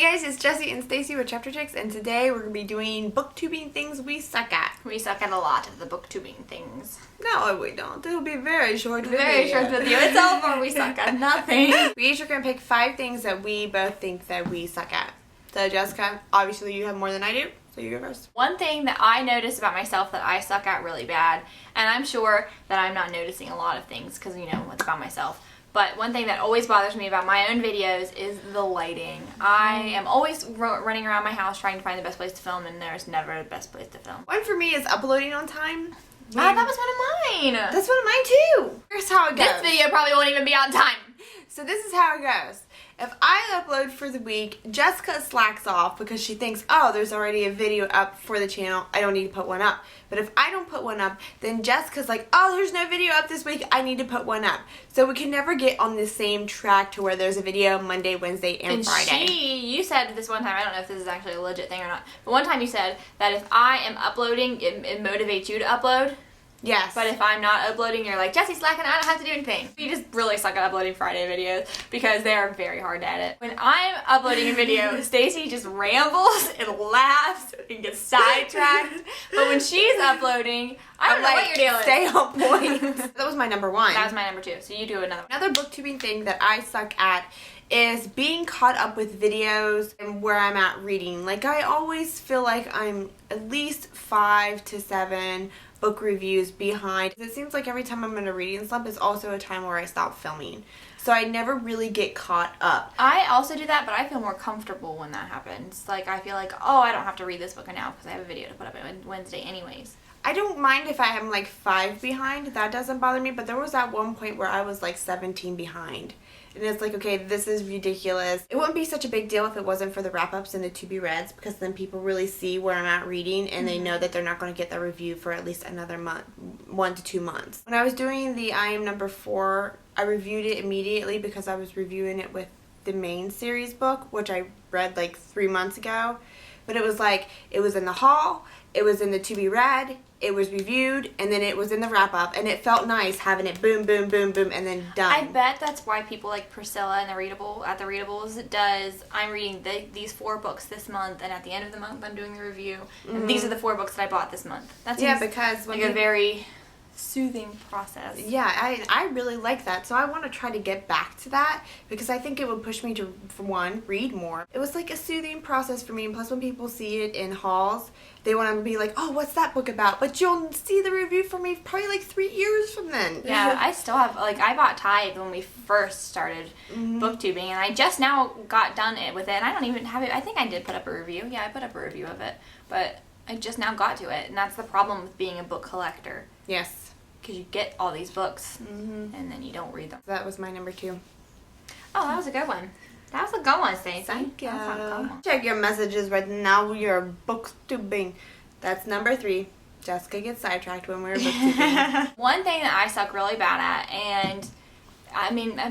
guys, it's Jessie and Stacy with Chapter Chicks, and today we're going to be doing booktubing things we suck at. We suck at a lot of the booktubing things. No, we don't. It'll be a very short video. Very short video. It's over. We suck at nothing. We each are going to pick 5 things that we both think that we suck at. So Jessica, obviously you have more than I do, so you go first. One thing that I notice about myself that I suck at really bad, and I'm sure that I'm not noticing a lot of things because, you know, it's about myself. But one thing that always bothers me about my own videos is the lighting. I am always running around my house trying to find the best place to film, and there's never the best place to film. One for me is uploading on time. That was one of mine. That's one of mine too. Here's how it goes. This video probably won't even be on time. So this is how it goes. If I upload for the week, Jessica slacks off because she thinks, oh, there's already a video up for the channel. I don't need to put one up. But if I don't put one up, then Jessica's like, oh, there's no video up this week. I need to put one up. So we can never get on the same track to where there's a video Monday, Wednesday, and Friday. You said this one time, I don't know if this is actually a legit thing or not, but one time you said that if I am uploading, it motivates you to upload. Yes. But if I'm not uploading, you're like, Jessie's slacking, I don't have to do anything. You just really suck at uploading Friday videos because they are very hard to edit. When I'm uploading a video, Stacy just rambles and laughs and gets sidetracked. But when she's uploading, I don't know what you're doing. Stay on point. That was my number 1. That was my number 2, so you do another one. Another booktubing thing that I suck at is being caught up with videos and where I'm at reading. Like, I always feel like I'm at least 5 to 7 book reviews behind. It seems like every time I'm in a reading slump is also a time where I stop filming. So I never really get caught up. I also do that, but I feel more comfortable when that happens. Like, I feel like, oh, I don't have to read this book now because I have a video to put up on Wednesday anyways. I don't mind if I am like 5 behind. That doesn't bother me. But there was at one point where I was like 17 behind. And it's like, okay, this is ridiculous. It wouldn't be such a big deal if it wasn't for the wrap-ups and the to-be-reads, because then people really see where I'm at reading, and they know that they're not going to get the review for at least another month, 1 to 2 months. When I was doing the I Am Number 4, I reviewed it immediately because I was reviewing it with the main series book, which I read like 3 months ago. But it was like, it was in the haul, it was in the to-be-read, it was reviewed, and then it was in the wrap-up, and it felt nice having it boom, boom, boom, boom, and then done. I bet that's why people like Priscilla and the Readables does, I'm reading these 4 books this month, and at the end of the month I'm doing the review, and these are the 4 books that I bought this month. That's because when like a very soothing process. Yeah, I really like that. So I want to try to get back to that because I think it would push me to, for one, read more. It was like a soothing process for me, and plus when people see it in hauls, they want to be like, oh, what's that book about? But you'll see the review from me probably like 3 years from then. Yeah, I still have, like, I bought Tithe when we first started booktubing, and I just now got done with it, and I don't even have it. I think I did put up a review. Yeah, I put up a review of it, but I just now got to it, and that's the problem with being a book collector. Yes. Because you get all these books, and then you don't read them. That was my number 2. Oh, that was a good one. That was a good one, Stacey. Thank you. That was a good one. Check your messages right now. You're booktubing. That's number 3. Jessica gets sidetracked when we're booktubing. One thing that I suck really bad at, and I mean, I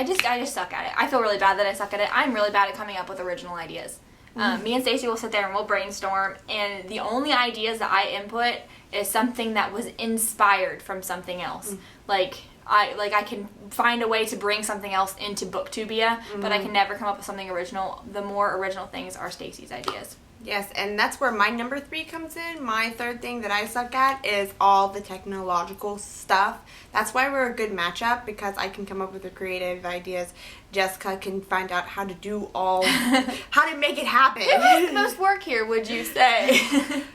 just suck at it. I feel really bad that I suck at it. I'm really bad at coming up with original ideas. Me and Stacey will sit there and we'll brainstorm, and the only ideas that I input is something that was inspired from something else. Like I can find a way to bring something else into Booktubia, but I can never come up with something original. The more original things are Stacey's ideas. Yes, and that's where my number 3 comes in. My third thing that I suck at is all the technological stuff. That's why we're a good matchup, because I can come up with the creative ideas. Jessica can find out how to do how to make it happen. Who has the most work here, would you say?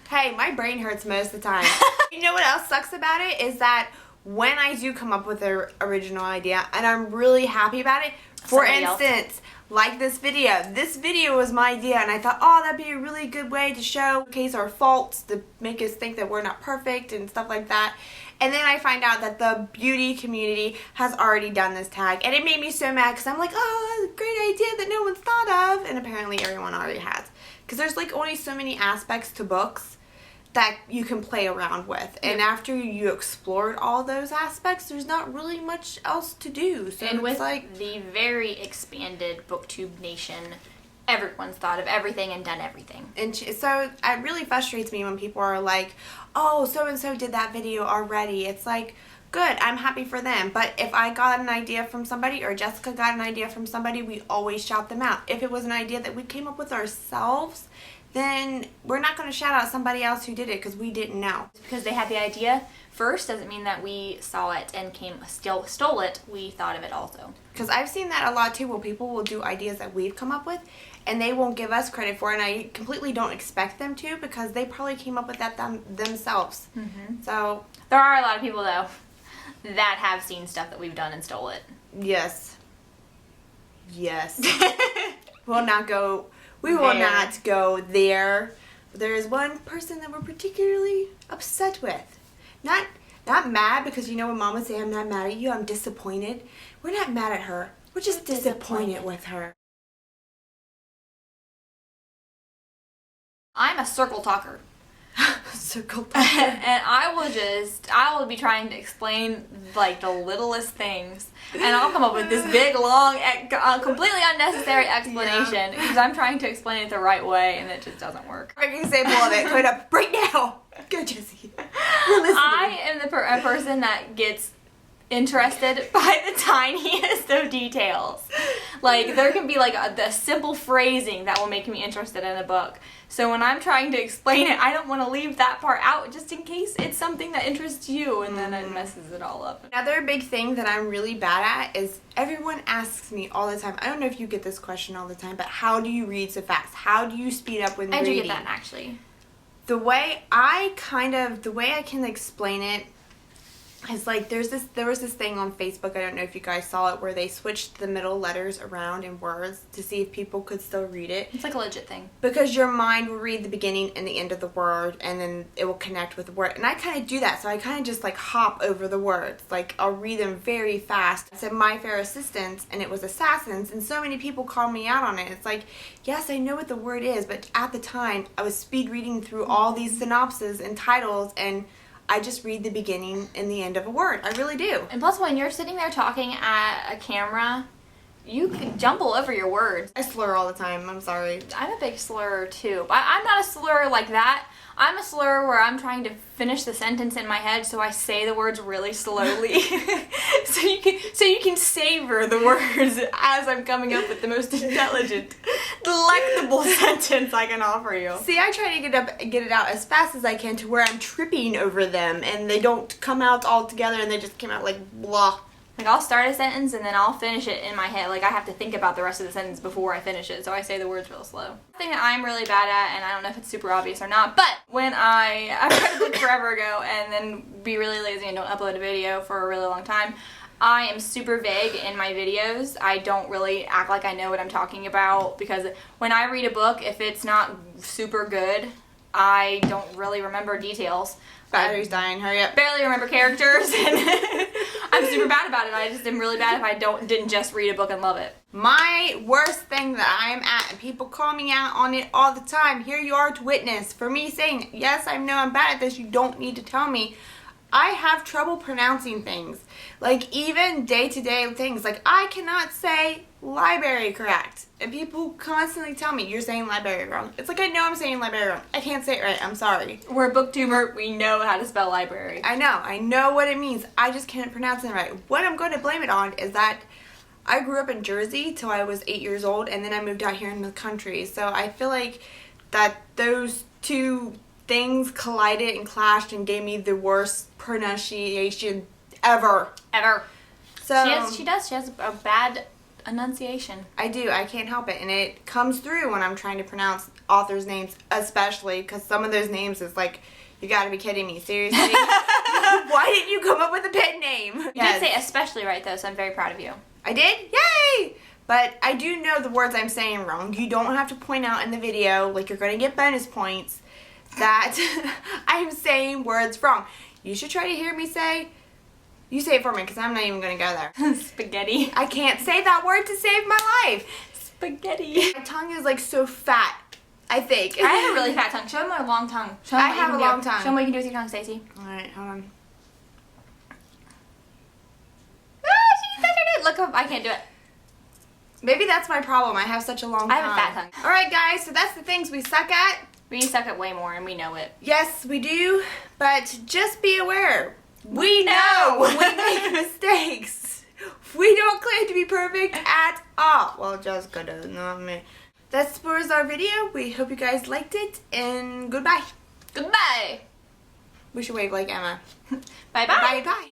Hey, my brain hurts most of the time. You know what else sucks about it is that when I do come up with an original idea and I'm really happy about it, for instance, like this video was my idea, and I thought, oh, that'd be a really good way to showcase our faults, to make us think that we're not perfect and stuff like that. And then I find out that the beauty community has already done this tag, and it made me so mad because I'm like, oh, that's a great idea that no one's thought of, and apparently everyone already has. Because there's like only so many aspects to books that you can play around with, and after you explored all those aspects, there's not really much else to do. So and it's with like the very expanded BookTube nation, everyone's thought of everything and done everything. And so it really frustrates me when people are like, oh, so and so did that video already. It's like, good. I'm happy for them. But if I got an idea from somebody or Jessica got an idea from somebody, we always shout them out. If it was an idea that we came up with ourselves, then we're not going to shout out somebody else who did it because we didn't know. Because they had the idea first doesn't mean that we saw it and stole it. We thought of it also. Because I've seen that a lot too, where people will do ideas that we've come up with and they won't give us credit for it, and I completely don't expect them to because they probably came up with that themselves. Mm-hmm. So there are a lot of people though that have seen stuff that we've done and stole it. Yes. We will not go there. There is one person that we're particularly upset with. Not mad, because you know when Mom would say, I'm not mad at you, I'm disappointed. We're not mad at her. We're just disappointed with her. I'm a circle talker. Circle talker. And I will be trying to explain like the littlest things, and I'll come up with this big, long, completely unnecessary explanation because I'm trying to explain it the right way, and it just doesn't work. Perfect example of it. Put it up right now. Go, Jessie. We're listening. I am a person that gets interested by the tiniest of details. Like, there can be like the simple phrasing that will make me interested in a book. So when I'm trying to explain it, I don't want to leave that part out just in case it's something that interests you, and then it messes it all up. Another big thing that I'm really bad at is everyone asks me all the time, I don't know if you get this question all the time, but how do you read so fast? How do you speed up when reading? I do get that, actually. The way I can explain it is like there was this thing on Facebook, I don't know if you guys saw it, where they switched the middle letters around in words to see if people could still read it. It's like a legit thing. Because your mind will read the beginning and the end of the word, and then it will connect with the word. And I kind of do that, so I kind of just like hop over the words. Like I'll read them very fast. I said My Fair Assistants, and it was Assassins, and so many people called me out on it. It's like, yes, I know what the word is, but at the time I was speed reading through all these synopses and titles, and I just read the beginning and the end of a word. I really do. And plus, when you're sitting there talking at a camera, you can jumble over your words. I slur all the time. I'm sorry. I'm a big slurrer too, but I'm not a slurrer like that. I'm a slurrer where I'm trying to finish the sentence in my head, so I say the words really slowly, so you can savor the words as I'm coming up with the most intelligent, delectable sentence I can offer you. See, I try to get it out as fast as I can to where I'm tripping over them, and they don't come out all together, and they just come out like blah. Like, I'll start a sentence and then I'll finish it in my head. Like, I have to think about the rest of the sentence before I finish it, so I say the words real slow. The thing that I'm really bad at, and I don't know if it's super obvious or not, but when I read a book forever ago and then be really lazy and don't upload a video for a really long time, I am super vague in my videos. I don't really act like I know what I'm talking about, because when I read a book, if it's not super good, I don't really remember details. Battery's dying, hurry up. Barely remember characters, and I'm super bad about it. I just am really bad if I didn't just read a book and love it. My worst thing that I am at, and people call me out on it all the time, here you are to witness, for me saying, yes, I know I'm bad at this, you don't need to tell me. I have trouble pronouncing things. Like, even day-to-day things. Like, I cannot say library correct. And people constantly tell me, you're saying library wrong. It's like, I know I'm saying library wrong. I can't say it right. I'm sorry. We're a booktuber. We know how to spell library. I know what it means. I just can't pronounce it right. What I'm going to blame it on is that I grew up in Jersey till I was 8 years old, and then I moved out here in the country. So I feel like that those two things collided and clashed and gave me the worst pronunciation ever. So she does. She has a bad enunciation. I do. I can't help it, and it comes through when I'm trying to pronounce authors' names, especially because some of those names is like, you got to be kidding me. Seriously? Why didn't you come up with a pen name? You did say especially right though, so I'm very proud of you. I did? Yay! But I do know the words I'm saying wrong. You don't have to point out in the video, like you're going to get bonus points, that I'm saying words wrong. You should try to hear me say, you say it for me because I'm not even going to go there. Spaghetti. I can't say that word to save my life. Spaghetti. My tongue is like so fat, I think. I have a really fat tongue. Show him my long tongue. Show him I have a long tongue. Show him what you can do with your tongue, Stacey. Alright, hold on. Look up. I can't do it. Maybe that's my problem. I have such a long tongue. I have a fat tongue. Alright guys, so that's the things we suck at. We suck at way more and we know it. Yes, we do, but just be aware. We know we make mistakes. We don't claim to be perfect at all. Well, Jessica does, not me. That was our video. We hope you guys liked it, and goodbye. Goodbye. We should wave like Emma. Bye-bye. Bye-bye.